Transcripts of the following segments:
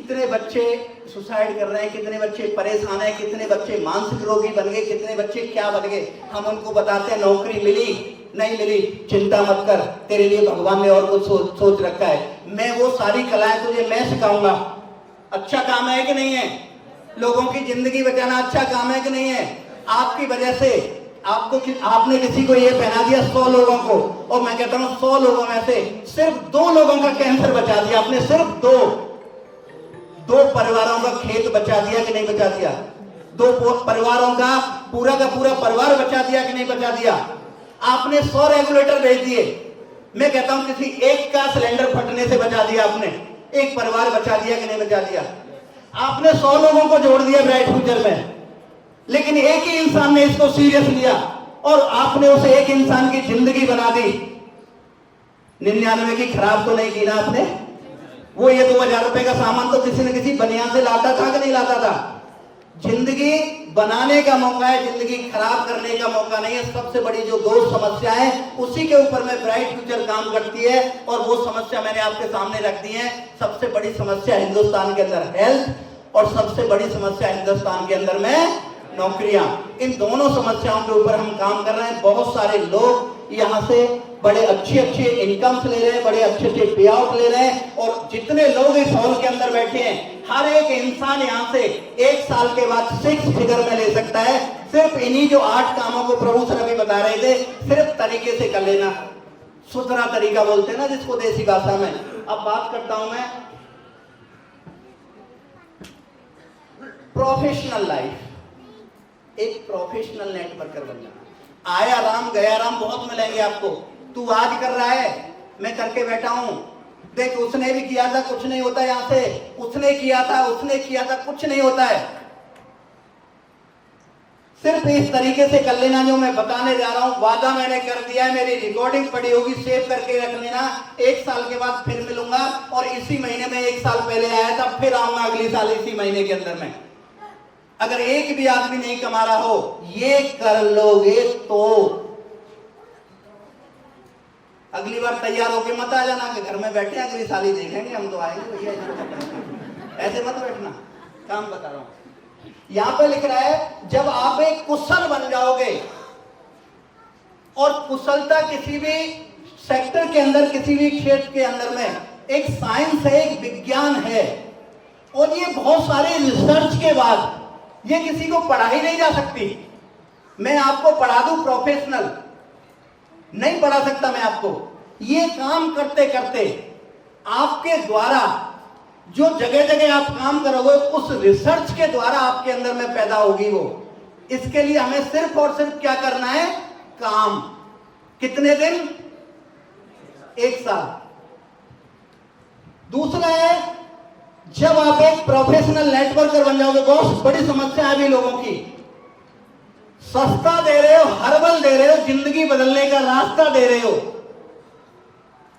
कितने बच्चे सुसाइड कर रहे हैं, कितने बच्चे परेशान हैं, कितने बच्चे मानसिक रोगी बन गए, कितने बच्चे क्या बन गए। हम उनको बताते हैं नौकरी मिली नहीं मिली, चिंता मत कर, तेरे लिए भगवान ने और कुछ सोच रखा है। मैं वो सारी कलाएं तुझे मैं सिखाऊंगा। अच्छा काम है कि नहीं है? लोगों की जिंदगी बचाना अच्छा काम है कि नहीं है? आपकी वजह से आपने किसी को ये पहना दिया 100 लोगों को, और मैं कहता हूं 100 लोगों में से सिर्फ 2 लोगों का कैंसर बचा दिया आपने। सिर्फ 2 परिवारों का खेत बचा दिया कि नहीं बचा दिया? 2 परिवारों का पूरा परिवार बचा दिया कि नहीं बचा दिया? आपने 100 रेगुलेटर भेज दिए। मैं कहता हूं किसी एक का सिलेंडर फटने से बचा दिया आपने, एक परिवार बचा दिया कि नहीं बचा दिया? आपने 100 लोगों को जोड़ दिया ब्राइट फ्यूचर में, लेकिन एक ही इंसान ने इसको सीरियस लिया और आपने उसे एक इंसान की जिंदगी बना दी। 99 की खराब तो नहीं की ना आपने? वो ये 2000 रुपए का सामान तो किसी न किसी बनियान से लाता था कि नहीं लाता था? जिंदगी बनाने का मौका है, जिंदगी खराब करने का मौका नहीं है। सबसे बड़ी जो 2 समस्या है उसी के ऊपर में ब्राइट फ्यूचर काम करती है, और वो समस्या मैंने आपके सामने रख दी है। सबसे बड़ी समस्या हिंदुस्तान के अंदर हेल्थ, और सबसे बड़ी समस्या हिंदुस्तान के अंदर में नौकरियां। इन दोनों समस्याओं के ऊपर हम काम कर रहे हैं। बहुत सारे लोग यहाँ से बड़े अच्छे इनकम्स ले रहे हैं, बड़े अच्छे पे आउट ले रहे हैं, और जितने लोग इस हॉल के अंदर बैठे हैं, हर एक इंसान यहाँ से 1 साल के बाद 6 फिगर में ले सकता है। सिर्फ इन्हीं जो 8 कामों को प्रभु सर अभी बता रहे थे, सिर्फ तरीके से कर लेना। सुथरा तरीका बोलते हैं ना जिसको देसी भाषा में। अब बात करता हूं मैं प्रोफेशनल लाइफ। एक प्रोफेशनल नेटवर्कर बन जाना। आया राम गया राम बहुत मिलेंगे आपको। तू आज कर रहा है, मैं करके बैठा हूं, देख उसने भी किया था, कुछ नहीं होता। यहां से उसने किया था, कुछ नहीं होता है। सिर्फ इस तरीके से कर लेना जो मैं बताने जा रहा हूं। वादा मैंने कर दिया है, मेरी रिकॉर्डिंग पड़ी होगी, सेव करके रख लेना। 1 साल के बाद फिर मिलूंगा, और इसी महीने में 1 साल पहले आया था, फिर आऊंगा अगले साल इसी महीने के अंदर में। अगर एक भी आदमी नहीं कमा रहा हो, ये कर लोगे तो अगली बार तैयार होके मत आ जाना कि घर में बैठे अगली साल ही देखेंगे, हम तो आएंगे भैया। ऐसे मत बैठना, काम बता रहा हूं। यहां पे लिख रहा है जब आप एक कुशल बन जाओगे, और कुशलता किसी भी सेक्टर के अंदर, किसी भी क्षेत्र के अंदर में एक साइंस है, एक विज्ञान है, और ये बहुत सारे रिसर्च के बाद ये किसी को पढ़ाई नहीं जा सकती। मैं आपको पढ़ा दूं प्रोफेशनल, नहीं पढ़ा सकता मैं आपको। ये काम करते करते आपके द्वारा जो जगह जगह आप काम करोगे, उस रिसर्च के द्वारा आपके अंदर में पैदा होगी वो। इसके लिए हमें सिर्फ और सिर्फ क्या करना है? काम। कितने दिन? 1 साल। दूसरा है जब आप एक प्रोफेशनल नेटवर्कर बन जाओगे। बहुत बड़ी समस्या है अभी लोगों की, सस्ता दे रहे हो, हर्बल दे रहे हो, जिंदगी बदलने का रास्ता दे रहे हो।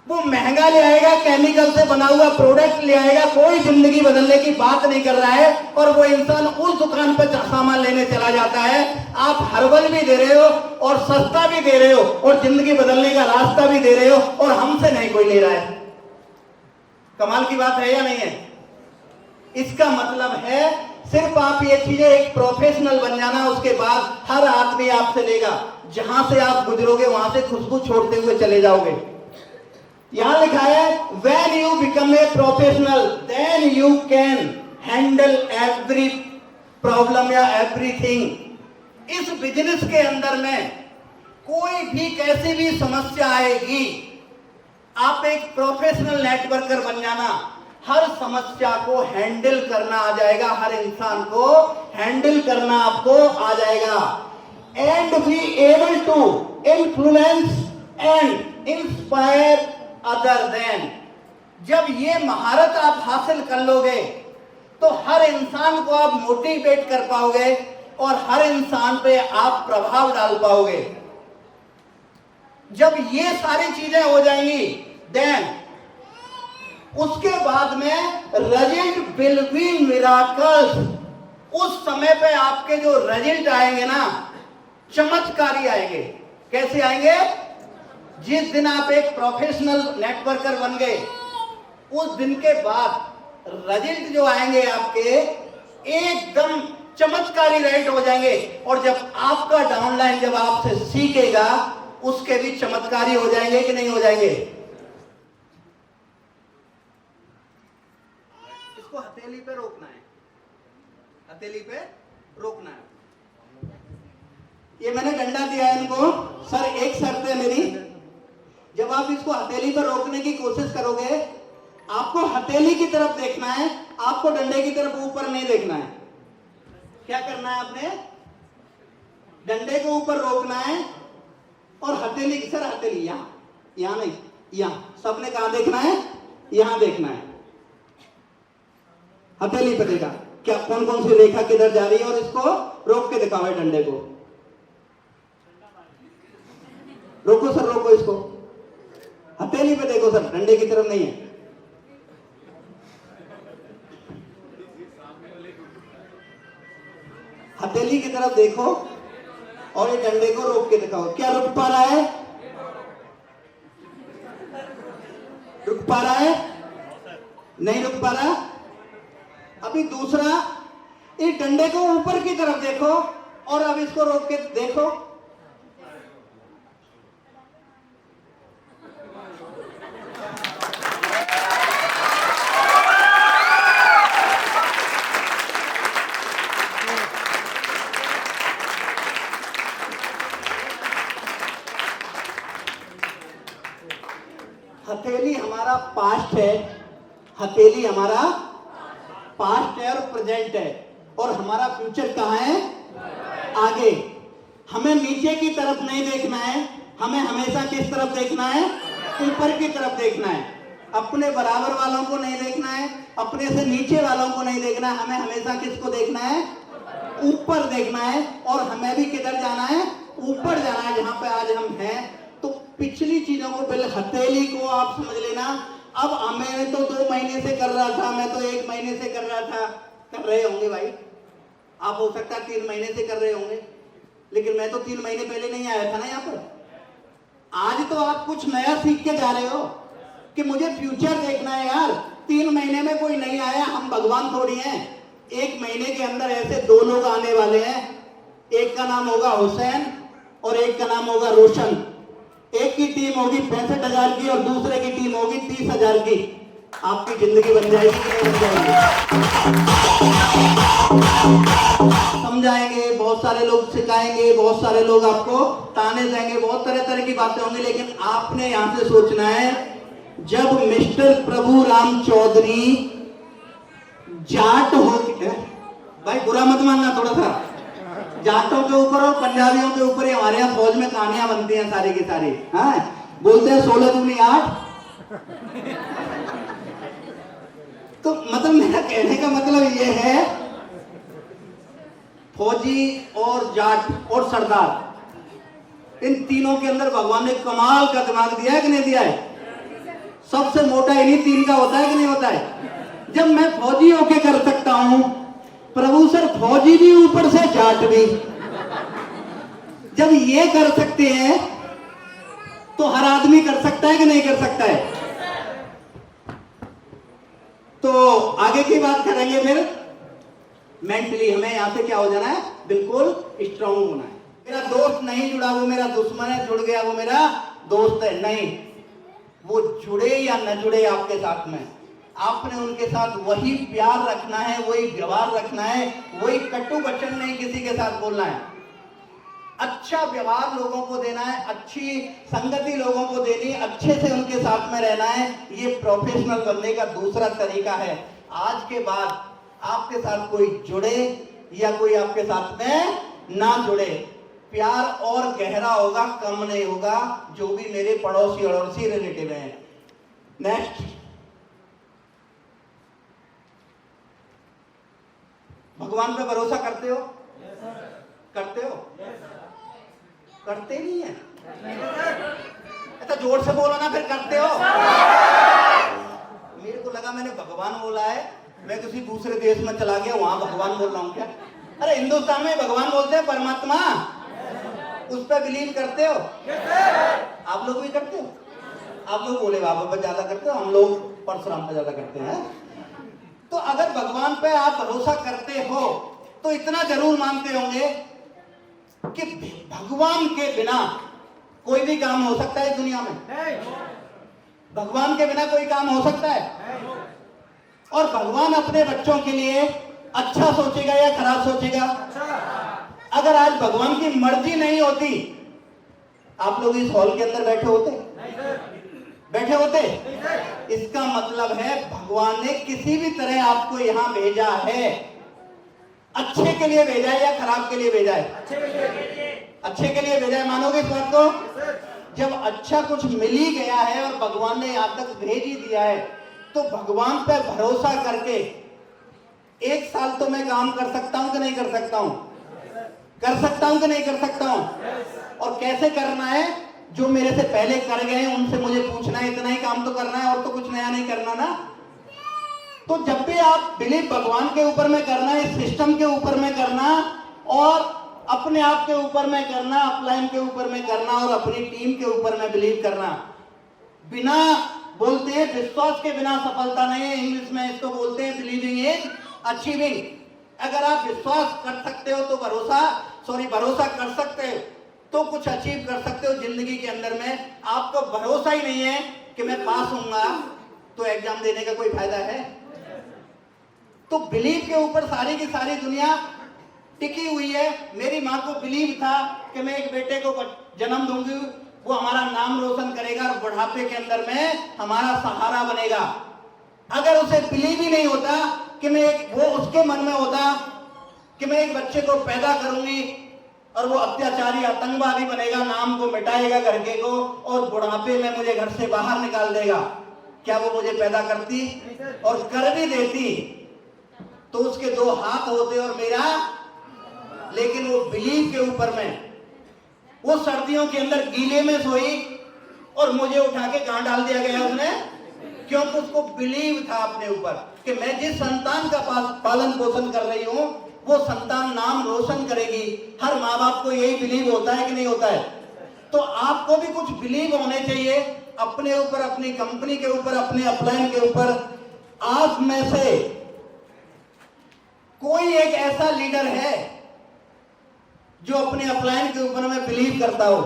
वो महंगा ले आएगा, केमिकल से बना हुआ प्रोडक्ट ले आएगा, कोई जिंदगी बदलने की बात नहीं कर रहा है, और वो इंसान उस दुकान पर सामान लेने चला जाता है। आप हर्बल भी दे रहे हो, और सस्ता भी दे रहे हो, और जिंदगी बदलने का रास्ता भी दे रहे हो, और हमसे नहीं कोई ले रहा है। कमाल की बात है या नहीं है? इसका मतलब है सिर्फ आप ये चीजें एक प्रोफेशनल बन जाना, उसके बाद हर आदमी आपसे लेगा। जहां से आप गुजरोगे वहां से खुशबू छोड़ते हुए चले जाओगे। यहां लिखा है when you become a professional then you can handle every problem या everything। इस बिजनेस के अंदर में कोई भी कैसी भी समस्या आएगी, आप एक प्रोफेशनल नेटवर्कर बन जाना, हर समस्या को हैंडल करना आ जाएगा। हर इंसान को हैंडल करना आपको आ जाएगा। And be able to influence and inspire other then. जब ये महारत आप हासिल कर लोगे तो हर इंसान को आप मोटिवेट कर पाओगे, और हर इंसान पे आप प्रभाव डाल पाओगे। जब ये सारी चीजें हो जाएंगी, देन उसके बाद में रिजल्ट विल बी मिराकल्स। उस समय पे आपके जो रिजल्ट आएंगे ना, चमत्कारी आएंगे। कैसे आएंगे? जिस दिन आप एक प्रोफेशनल नेटवर्कर बन गए, उस दिन के बाद रिजल्ट जो आएंगे आपके एकदम चमत्कारी रिजल्ट हो जाएंगे। और जब आपका डाउनलाइन जब आपसे सीखेगा उसके भी चमत्कारी हो जाएंगे कि नहीं हो जाएंगे। इसको हथेली पे रोकना है, हथेली पे रोकना है। ये मैंने डंडा दिया है इनको। सर एक शर्त है मेरी, जब आप इसको हथेली पर रोकने की कोशिश करोगे आपको हथेली की तरफ देखना है, आपको डंडे की तरफ ऊपर नहीं देखना है। क्या करना है आपने, डंडे को ऊपर रोकना है और हथेली, सर हथेली यहां नहीं, यहां सबने कहां देखना है, यहां देखना है, हथेली पे देखा क्या कौन कौन सी रेखा किधर जा रही है, और इसको रोक के दिखाओ डंडे को। रोको सर, रोको इसको, हथेली पे देखो सर, डंडे की तरफ नहीं है। हथेली की तरफ देखो और ये डंडे को रोक के दिखाओ। क्या रुक पा रहा है, रुक पा रहा है, नहीं रुक पा रहा। अभी दूसरा, इस डंडे को ऊपर की तरफ देखो और अब इसको रोक के देखो। हथेली हमारा पास्ट है, हथेली हमारा पास्ट है और प्रेजेंट है, और हमारा फ्यूचर कहां है, आगे। हमें नीचे की तरफ नहीं देखना है, हमें हमेशा किस तरफ देखना है, ऊपर की तरफ देखना है। अपने बराबर वालों को नहीं देखना है, अपने से नीचे वालों को नहीं देखना है, हमें हमेशा किसको देखना है, ऊपर देखना है। और हमें भी किधर जाना है, ऊपर जाना है, जहां पे आज हम हैं। तो पिछली चीजों को पहले, हथेली को आप समझ लेना। अब मैं तो 2 महीने से कर रहा था, मैं तो 1 महीने से कर रहा था, कर रहे होंगे भाई आप, हो सकता है 3 महीने से कर रहे होंगे, लेकिन मैं तो 3 महीने पहले नहीं आया था ना यहाँ पर। आज तो आप कुछ नया सीख के जा रहे हो कि मुझे फ्यूचर देखना है यार। 3 महीने में कोई नहीं आया, हम भगवान थोड़ी हैं। 1 महीने के अंदर ऐसे 2 लोग आने वाले हैं, एक का नाम होगा हुसैन और एक का नाम होगा रोशन। एक की टीम होगी 65,000 की और दूसरे की टीम होगी 30,000 की। आपकी जिंदगी बन जाएगी कि नहीं बन जाएगी, समझाएंगे बहुत सारे लोग, सिखाएंगे बहुत सारे लोग, आपको ताने देंगे, बहुत तरह तरह की बातें होंगी। लेकिन आपने यहां से सोचना है, जब मिस्टर प्रभु राम चौधरी जाट हो, भाई बुरा मत मानना, थोड़ा सा जाटों के ऊपर और पंजाबियों के ऊपर ही हमारे यहाँ फौज में कहानियां बनती हैं सारी की सारी। हाँ बोलते हैं 16 दूनी 8। तो मतलब मेरा कहने का मतलब ये है, फौजी और जाट और सरदार, इन तीनों के अंदर भगवान ने कमाल का दिमाग दिया है कि नहीं दिया है। सबसे मोटा इन्हीं 3 का होता है कि नहीं होता है। जब मैं फौजी होके कर सकता हूं, प्रभु सर फौजी भी ऊपर से जाट भी, जब ये कर सकते हैं तो हर आदमी कर सकता है कि नहीं कर सकता है। तो आगे की बात करेंगे फिर। मेंटली हमें यहां से क्या हो जाना है, बिल्कुल स्ट्रांग होना है। मेरा दोस्त नहीं जुड़ा वो मेरा दुश्मन है, जुड़ गया वो मेरा दोस्त है, नहीं। वो जुड़े या न जुड़े आपके साथ में, आपने उनके साथ वही प्यार रखना है, वही व्यवहार रखना है, वही कटु वचन नहीं किसी के साथ बोलना है। अच्छा व्यवहार लोगों को देना है, अच्छी संगति लोगों को देनी, अच्छे से उनके साथ में रहना है। ये प्रोफेशनल बनने का दूसरा तरीका है। आज के बाद आपके साथ कोई जुड़े या कोई आपके साथ में ना जुड़े, प्यार और गहरा होगा, कम नहीं होगा। जो भी मेरे पड़ोसी अड़ोसी रिलेटिव हैं। नेक्स्ट, भगवान पे भरोसा करते हो? करते हो? करते नहीं है? अच्छा जोर से बोलो ना, फिर करते हो? मेरे को लगा मैंने भगवान बोला है, मैं किसी दूसरे देश में चला गया, वहां भगवान बोल रहा हूं क्या? अरे हिंदुस्तान में भगवान बोलते हैं परमात्मा, उस पर बिलीव करते हो? आप लोग भी करते हो? आप लोग भोले बाबा पर ज्यादा करते हो, हम लोग परशुराम पर ज्यादा करते हैं। तो अगर भगवान पे आप भरोसा करते हो तो इतना जरूर मानते होंगे कि भगवान के बिना कोई भी काम हो सकता है दुनिया में। भगवान के बिना कोई काम हो सकता है? और भगवान अपने बच्चों के लिए अच्छा सोचेगा या खराब सोचेगा? अगर आज भगवान की मर्जी नहीं होती, आप लोग इस हॉल के अंदर बैठे होते? बैठे होते? इसका मतलब है भगवान ने किसी भी तरह आपको यहां भेजा है। अच्छे के लिए भेजा है या खराब के लिए भेजा है? अच्छे के लिए भेजा है। मानोगे इस बात को? जब अच्छा कुछ मिल ही गया है और भगवान ने यहां तक भेज ही दिया है, तो भगवान पे भरोसा करके 1 साल तो मैं काम कर सकता हूं कि नहीं कर सकता हूं? कर सकता हूं कि नहीं कर सकता हूं? और कैसे करना है? जो मेरे से पहले कर गए हैं उनसे मुझे पूछना है, इतना ही काम तो करना है और तो कुछ नया नहीं करना ना। तो जब भी आप बिलीव भगवान के ऊपर में करना है, सिस्टम के ऊपर में करना और अपने आप के ऊपर में करना, अपलाइन के ऊपर में करना और अपनी टीम के ऊपर में बिलीव करना। बिना बोलते हैं विश्वास के बिना सफलता नहीं है। इंग्लिश में इसको बोलते हैं बिलीविंग इज अचीविंग। अगर आप विश्वास कर सकते हो तो भरोसा कर सकते हो तो कुछ अचीव कर सकते हो जिंदगी के अंदर में। आपको भरोसा ही नहीं है कि मैं पास होऊंगा तो एग्जाम देने का कोई फायदा है? तो बिलीव के ऊपर सारी की सारी दुनिया टिकी हुई है। मेरी माँ को बिलीव था कि मैं एक बेटे को जन्म दूंगी, वो हमारा नाम रोशन करेगा और बुढ़ापे के अंदर में हमारा सहारा बनेगा। अगर उसे बिलीव ही नहीं होता कि वो उसके मन में होता कि मैं एक बच्चे को पैदा करूंगी और वो अत्याचारी आतंकवादी बनेगा, नाम को मिटाएगा घर के को और बुढ़ापे में मुझे घर से बाहर निकाल देगा, क्या वो मुझे पैदा करती? और कर भी देती तो उसके 2 हाथ होते और मेरा, लेकिन वो बिलीव के ऊपर में, वो सर्दियों के अंदर गीले में सोई और मुझे उठा के कहां डाल दिया गया उसने? क्योंकि उसको बिलीव था अपने ऊपर कि मैं जिस संतान का पालन पोषण कर रही हूं वो संतान नाम रोशन करेगी। हर माँ बाप को यही बिलीव होता है कि नहीं होता है? तो आपको भी कुछ बिलीव होने चाहिए अपने ऊपर, अपनी कंपनी के ऊपर, अपने अपलाइन के ऊपर। आप में से कोई एक ऐसा लीडर है जो अपने अपलाइन के ऊपर में बिलीव करता हो,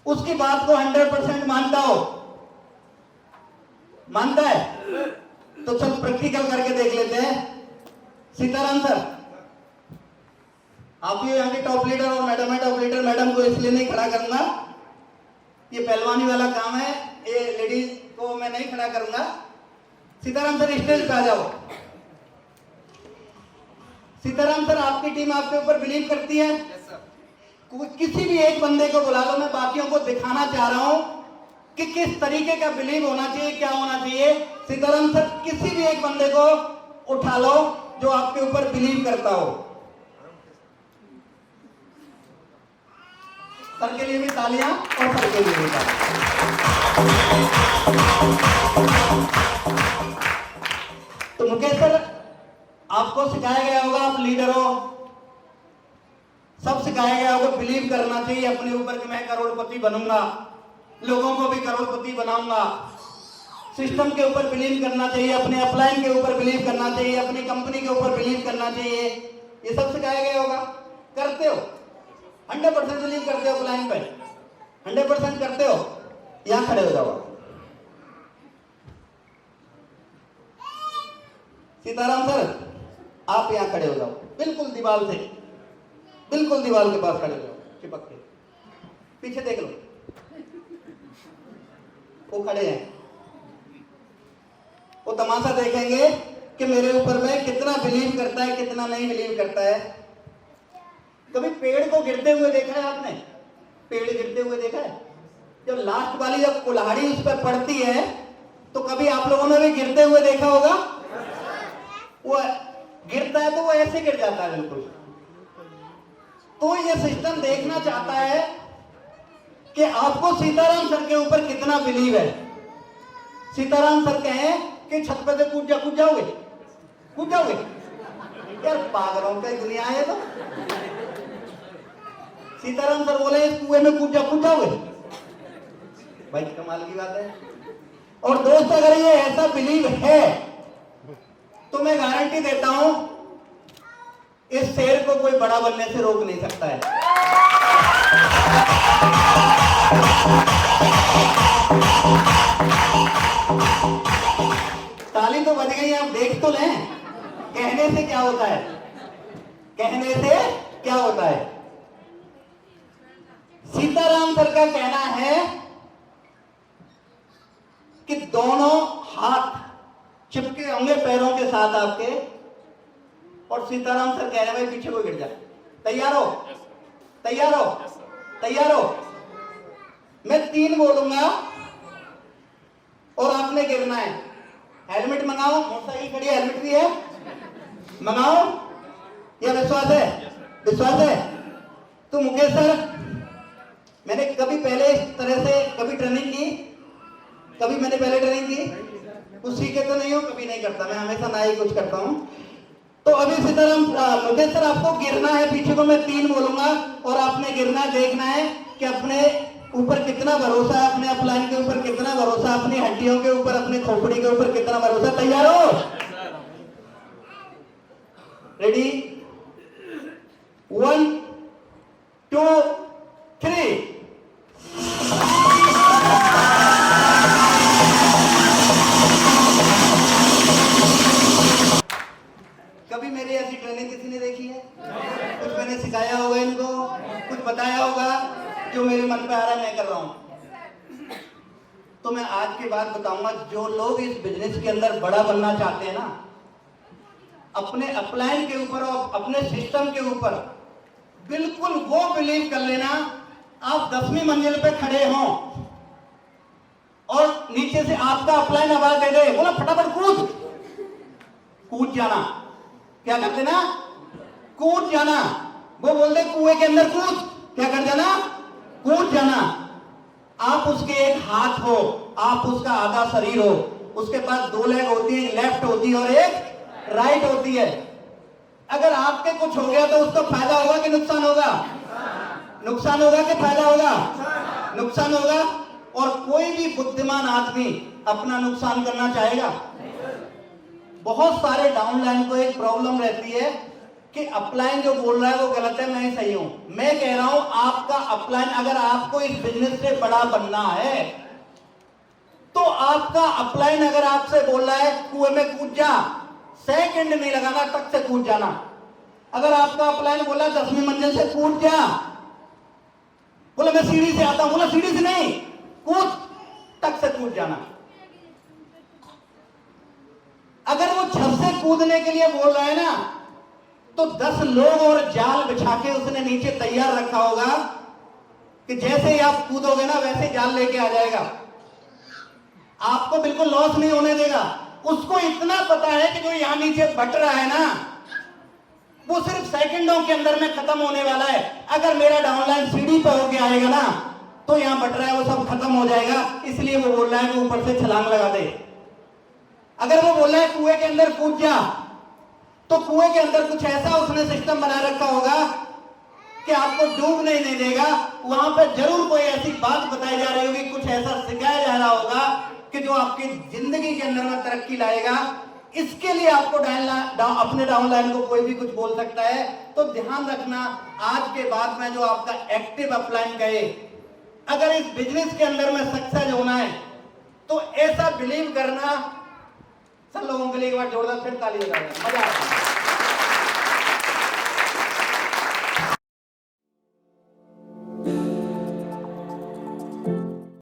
उसकी बात को 100% मानता हो? मानता है? तो चल प्रैक्टिकल करके देख लेते हैं। सीताराम सर, आप ही यहाँ के टॉप लीडर और मैडम है टॉप लीडर। मैडम को इसलिए नहीं खड़ा करूंगा, ये पहलवानी वाला काम है, ये लेडीज को मैं नहीं खड़ा करूंगा। सीताराम सर स्टेज पे आ जाओ। सीताराम सर, आपकी टीम आपके ऊपर बिलीव करती है? किसी भी एक बंदे को बुला लो, मैं बाकियों को दिखाना चाह रहा हूं कि किस तरीके का बिलीव होना चाहिए, क्या होना चाहिए। सीताराम सर, किसी भी एक बंदे को उठा लो जो आपके ऊपर बिलीव करता हो। सर के लिए भी तालियां और सर के लिए भी तालियां। तो मुकेश सर, आपको सिखाया गया होगा, आप लीडर हो, सब सिखाया गया होगा बिलीव करना चाहिए अपने ऊपर कि मैं करोड़पति बनूंगा, लोगों को भी करोड़पति बनाऊंगा। सिस्टम के ऊपर बिलीव करना चाहिए, अपने अपलाइन के ऊपर बिलीव करना चाहिए, अपनी कंपनी के ऊपर बिलीव करना चाहिए। ये सब सिखाया गया होगा। करते हो? 100% बिलीव करते हो अपलाइन पे? 100% करते हो? यहां खड़े हो जाओ। सीताराम सर, आप यहां खड़े हो जाओ, बिल्कुल दीवार से, बिल्कुल दीवार के पास खड़े हो जाओ, चिपक के। पीछे देख लो, वो खड़े हैं, वो तमाशा देखेंगे कि मेरे ऊपर में कितना बिलीव करता है, कितना नहीं बिलीव करता है। कभी पेड़ को गिरते हुए देखा है आपने? पेड़ गिरते हुए देखा है? जब लास्ट वाली जब कुल्हाड़ी उस पर पड़ती है तो कभी आप लोगों ने भी गिरते हुए देखा होगा? वो गिरता है तो वो ऐसे गिर जाता है बिल्कुल। तो ये सिस्टम देखना चाहता है कि आपको सीताराम सर के ऊपर कितना बिलीव है। सीताराम सर कहें कि छत पे से कूद जाओगे? कूद जाओगे? यार पागलों की दुनिया है। तो सीताराम सर बोले इस कुएं में कूद जाओगे? भाई कमाल की बात है। और दोस्त, अगर ये ऐसा बिलीव है तो मैं गारंटी देता हूं इस शेर को कोई बड़ा बनने से रोक नहीं सकता है। ताली तो बज गई, आप देख तो लें। कहने से क्या होता है, कहने से क्या होता है। सीताराम सर का कहना है कि दोनों हाथ चिपके होंगे पैरों के साथ आपके, और सीताराम सर कह रहे हैं भाई पीछे को गिर जा। तैयार हो? तैयार हो? तैयार हो? मैं 3 बोलूंगा और आपने गिरना है। हेलमेट मंगाओ, मोटरसाइकिल खड़ी है, हेलमेट भी है, मंगाओ। या विश्वास है? विश्वास है? तो मुकेश सर, मैंने कभी पहले इस तरह से कभी ट्रेनिंग की? कभी मैंने पहले ट्रेनिंग की? कुछ सीखे तो नहीं हो? कभी नहीं करता, मैं हमेशा ना ही कुछ करता हूं। तो अभी सीताराम मुकेश सर, आपको गिरना है पीछे को, मैं 3 बोलूंगा और आपने गिरना है। देखना है कि अपने ऊपर कितना भरोसा है, अपने अपलाइन के ऊपर कितना भरोसा, अपनी हड्डियों के ऊपर, अपनी खोपड़ी के ऊपर कितना भरोसा। तैयार हो? रेडी? 1 2 3। कभी मेरी ऐसी ट्रेनिंग किसी ने देखी है? कुछ मैंने सिखाया होगा इनको, कुछ बताया होगा, जो मेरे मन पे आ रहा है मैं कर रहा हूं। तो मैं आज की बात बताऊंगा, जो लोग इस बिजनेस के अंदर बड़ा बनना चाहते हैं ना, अपने अपलाइन के ऊपर और अपने सिस्टम के ऊपर बिल्कुल वो बिलीव कर लेना, आप 10वीं मंजिल पे खड़े हों और नीचे से आपका अपलाइन आवाज दे दे, बोला फटाफट कूद, कूद जाना। क्या कर देना? कूद जाना। वो बोल दे कुएं के अंदर कूद, क्या कर जाना? कूद जाना। आप उसके एक हाथ हो, आप उसका आधा शरीर हो, उसके पास 2 लेग होती है, एक लेफ्ट होती है और एक राइट होती है। अगर आपके कुछ हो गया तो उसका फायदा होगा कि नुकसान होगा? नुकसान होगा कि फायदा होगा? नुकसान होगा। और कोई भी बुद्धिमान आदमी अपना नुकसान करना चाहेगा? बहुत सारे डाउनलाइन को एक प्रॉब्लम रहती है कि अपलाइन जो बोल रहा है वो गलत है, मैं सही हूं। मैं कह रहा हूं आपका अपलाइन, अगर आपको इस बिजनेस से बड़ा बनना है तो आपका अपलाइन अगर आपसे बोल रहा है कुएं में कूद जा, सेकंड नहीं लगाना, टक से कूद जाना। अगर आपका अपलाइन बोला 10वीं मंजिल से कूद जा, बोला मैं सीढ़ी से आता हूं, बोला सीढ़ी से नहीं, कूद, टक से कूद जाना। अगर वो छत से कूदने के लिए बोल रहा है ना, तो 10 लोग और जाल बिछा के उसने नीचे तैयार रखा होगा कि जैसे ही आप कूदोगे ना वैसे जाल लेके आ जाएगा, आपको बिल्कुल लॉस नहीं होने देगा। उसको इतना पता है कि जो यहां नीचे बट रहा है ना, वो सिर्फ सेकंडों के अंदर में खत्म होने वाला है। अगर मेरा डाउनलाइन सीढ़ी पे होके आएगा ना, तो यहां बट रहा है वो सब खत्म हो जाएगा। इसलिए वो बोल रहा है कि ऊपर से छलांग लगा दे। अगर वो बोल रहा है कुएं के अंदर कूद जा, तो कुएं के अंदर कुछ ऐसा उसने सिस्टम बना रखा होगा कि आपको डूबने नहीं देगा। वहां पर जरूर कोई ऐसी बात बताई जा रही होगी, कुछ ऐसा सिखाया जा रहा होगा कि जो आपकी जिंदगी के अंदर में तरक्की लाएगा। इसके लिए आपको अपने डाउनलाइन को कोई भी कुछ बोल सकता है। तो ध्यान रखना, आज के बाद में जो आपका एक्टिव अपलाइन कहे, अगर इस बिजनेस के अंदर में सक्सेस होना है तो ऐसा बिलीव करना। सब लोगों के लिए एक बार जोरदार फिर ताली बजा दें, मजा आता है।